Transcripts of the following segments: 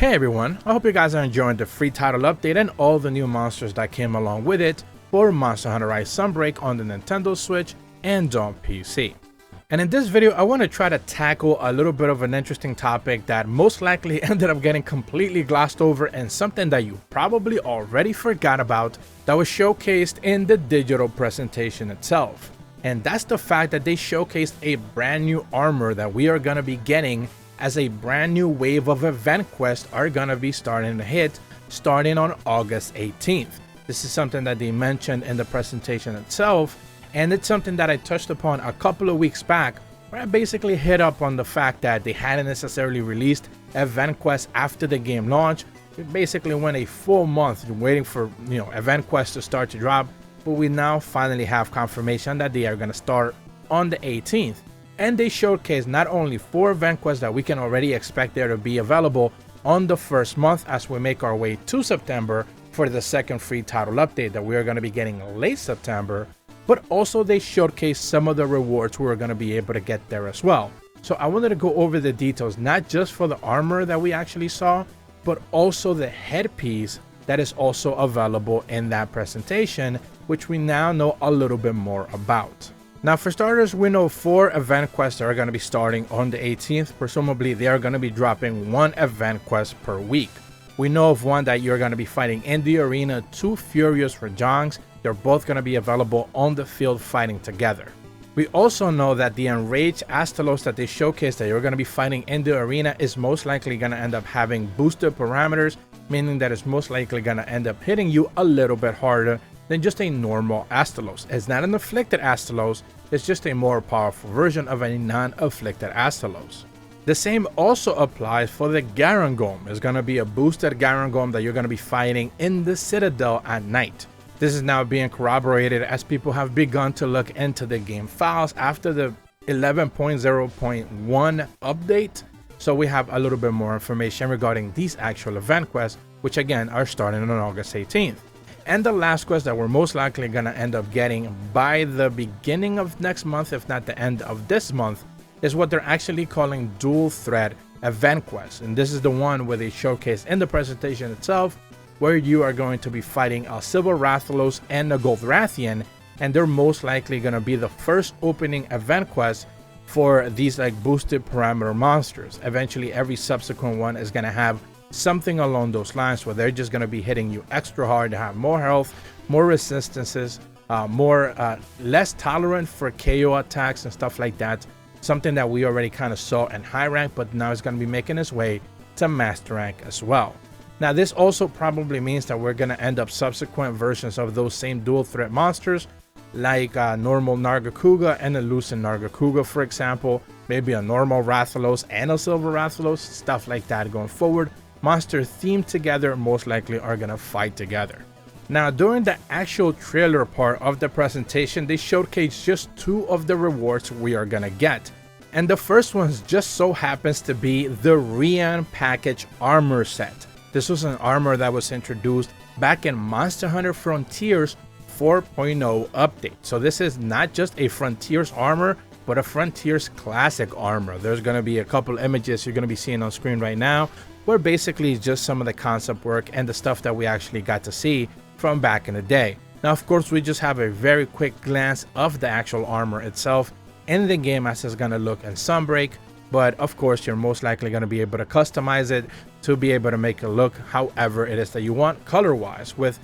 Hey everyone, I hope you guys are enjoying the free title update and all the new monsters that came along with it for Monster Hunter Rise Sunbreak on the Nintendo Switch and on PC. And in this video, I want to try to tackle a little bit of an interesting topic that most likely ended up getting completely glossed over and something that you probably already forgot about that was showcased in the digital presentation itself. And that's the fact that they showcased a brand new armor that we are going to be getting as a brand new wave of event quests are going to be starting to hit starting on August 18th. This is something that they mentioned in the presentation itself, and it's something that I touched upon a couple of weeks back, where I basically hit up on the fact that they hadn't necessarily released event quests after the game launch. We basically went a full month waiting for event quests to start to drop, but we now finally have confirmation that they are going to start on the 18th. And they showcased not only 4 event quests that we can already expect there to be available on the first month as we make our way to September for the second free title update that we are going to be getting late September, but also they showcased some of the rewards we are going to be able to get there as well. So I wanted to go over the details, not just for the armor that we actually saw, but also the headpiece that is also available in that presentation, which we now know a little bit more about. Now, for starters, we know 4 event quests are going to be starting on the 18th. Presumably, they are going to be dropping 1 event quest per week. We know of one that you're going to be fighting in the arena 2 furious Rajongs. They're both going to be available on the field fighting together. We also know that the Enraged Astalos that they showcased that you're going to be fighting in the arena is most likely going to end up having boosted parameters, meaning that it's most likely going to end up hitting you a little bit harder than just a normal Astalos. It's not an afflicted Astalos, it's just a more powerful version of a non-afflicted Astalos. The same also applies for the Garangolm. It's going to be a boosted Garangolm that you're going to be fighting in the Citadel at night. This is now being corroborated as people have begun to look into the game files after the 11.0.1 update. So we have a little bit more information regarding these actual event quests, which again are starting on August 18th. And the last quest that we're most likely going to end up getting by the beginning of next month, if not the end of this month, is what they're actually calling dual threat event quests. And this is the one where they showcase in the presentation itself, where you are going to be fighting a Silver Rathalos and a Gold Rathian, and they're most likely going to be the first opening event quest for these boosted parameter monsters. Eventually, every subsequent one is going to have something along those lines where they're just going to be hitting you extra hard to have more health, more resistances, less tolerant for KO attacks and stuff like that. Something that we already kind of saw in high rank, but now it's going to be making its way to master rank as well. Now, this also probably means that we're going to end up subsequent versions of those same dual threat monsters, like normal Nargacuga and a Lucent Nargacuga, for example. Maybe a normal Rathalos and a Silver Rathalos, stuff like that going forward. Monsters themed together most likely are going to fight together. Now, during the actual trailer part of the presentation, they showcased just 2 of the rewards we are going to get. And the first one just so happens to be the Rian Package Armor Set. This was an armor that was introduced back in Monster Hunter Frontiers 4.0 update. So this is not just a Frontiers armor, but a Frontiers Classic armor. There's going to be a couple images you're going to be seeing on screen right now, where basically it's just some of the concept work and the stuff that we actually got to see from back in the day. Now, of course, we just have a very quick glance of the actual armor itself in the game as it's going to look in Sunbreak, but of course, you're most likely going to be able to customize it to be able to make it look however it is that you want color-wise with,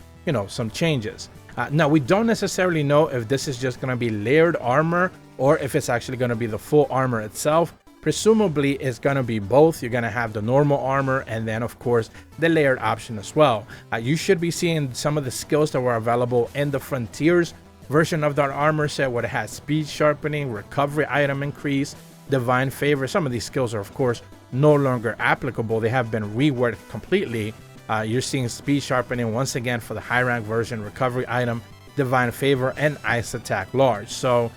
some changes. Now, we don't necessarily know if this is just going to be layered armor or if it's actually going to be the full armor itself. Presumably, it's going to be both. You're going to have the normal armor and then, of course, the layered option as well. You should be seeing some of the skills that were available in the Frontiers version of that armor set, where it has speed sharpening, recovery item increase, divine favor. Some of these skills are, of course, no longer applicable. They have been reworked completely. You're seeing speed sharpening once again for the high rank version, recovery item, divine favor, and ice attack large. So,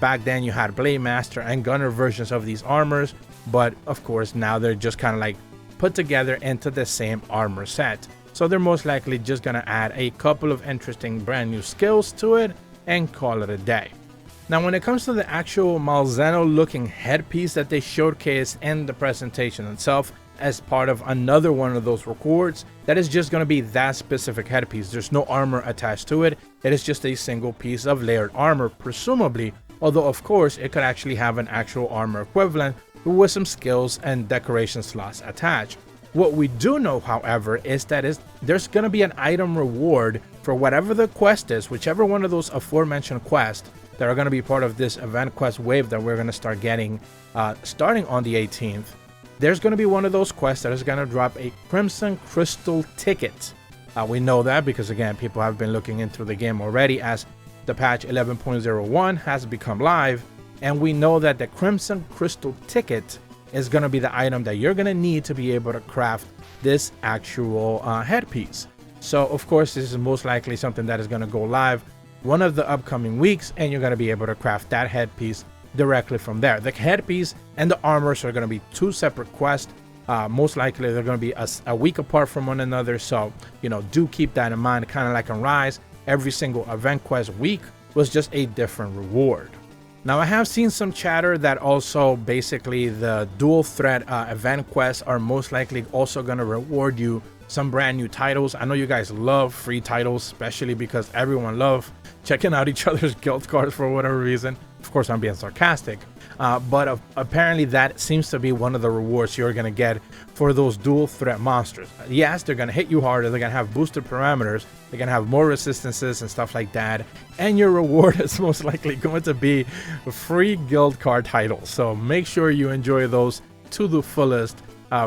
back then you had Blade Master and Gunner versions of these armors, but of course now they're just kind of put together into the same armor set. So they're most likely just going to add a couple of interesting brand new skills to it and call it a day. Now, when it comes to the actual Malzeno looking headpiece that they showcased in the presentation itself, as part of another one of those records, that is just going to be that specific headpiece. There's no armor attached to it. It is just a single piece of layered armor, presumably, although of course it could actually have an actual armor equivalent with some skills and decoration slots attached. What we do know, however, is that there's going to be an item reward for whatever the quest is, whichever one of those aforementioned quests that are going to be part of this event quest wave that we're going to start getting starting on the 18th. There's going to be one of those quests that is going to drop a Crimson Crystal ticket. We know that because, again, people have been looking into the game already as the patch 11.01 has become live. And we know that the Crimson Crystal ticket is going to be the item that you're going to need to be able to craft this actual headpiece. So, of course, this is most likely something that is going to go live one of the upcoming weeks, and you're going to be able to craft that headpiece directly from there. The headpiece and the armors are going to be two separate quests. Most likely they're going to be a week apart from one another, so do keep that in mind. Kind of like in Rise, every single event quest week was just a different reward. Now, I have seen some chatter that also basically the dual threat event quests are most likely also going to reward you some brand new titles. I know you guys love free titles, especially because everyone loves checking out each other's guild cards for whatever reason. Of course, I'm being sarcastic, but apparently that seems to be one of the rewards you're going to get for those dual threat monsters. Yes, they're going to hit you harder, they're going to have boosted parameters, they're going to have more resistances and stuff like that, and your reward is most likely going to be free guild card titles. So make sure you enjoy those to the fullest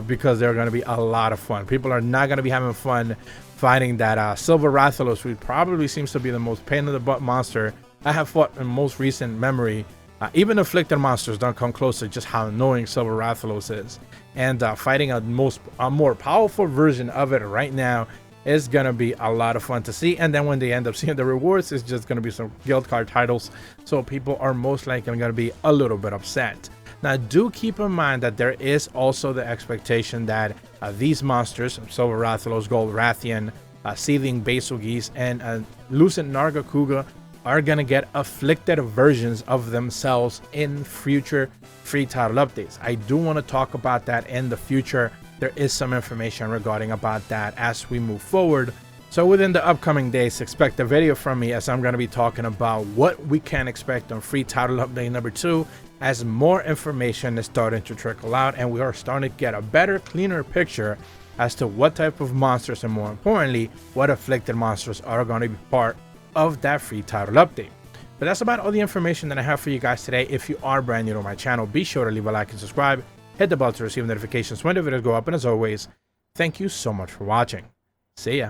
because they're going to be a lot of fun. People are not going to be having fun fighting that Silver Rathalos, which probably seems to be the most pain in the butt monster I have fought in most recent memory. Even afflicted monsters don't come close to just how annoying Silver Rathalos is. And fighting a more powerful version of it right now is going to be a lot of fun to see. And then when they end up seeing the rewards, it's just going to be some guild card titles. So people are most likely going to be a little bit upset. Now, do keep in mind that there is also the expectation that these monsters, Silver Rathalos, Gold Rathian, Seething Bazelgeuse, and Lucent Nargacuga, are going to get afflicted versions of themselves in future free title updates. I do want to talk about that in the future. There is some information regarding about that as we move forward. So within the upcoming days, expect a video from me as I'm going to be talking about what we can expect on free title update number 2 as more information is starting to trickle out and we are starting to get a better, cleaner picture as to what type of monsters and more importantly, what afflicted monsters are going to be part of that free title update. But that's about all the information that I have for you guys today. If you are brand new to my channel, be sure to leave a like and subscribe. Hit the bell to receive notifications when the videos go up. And as always, thank you so much for watching. See ya.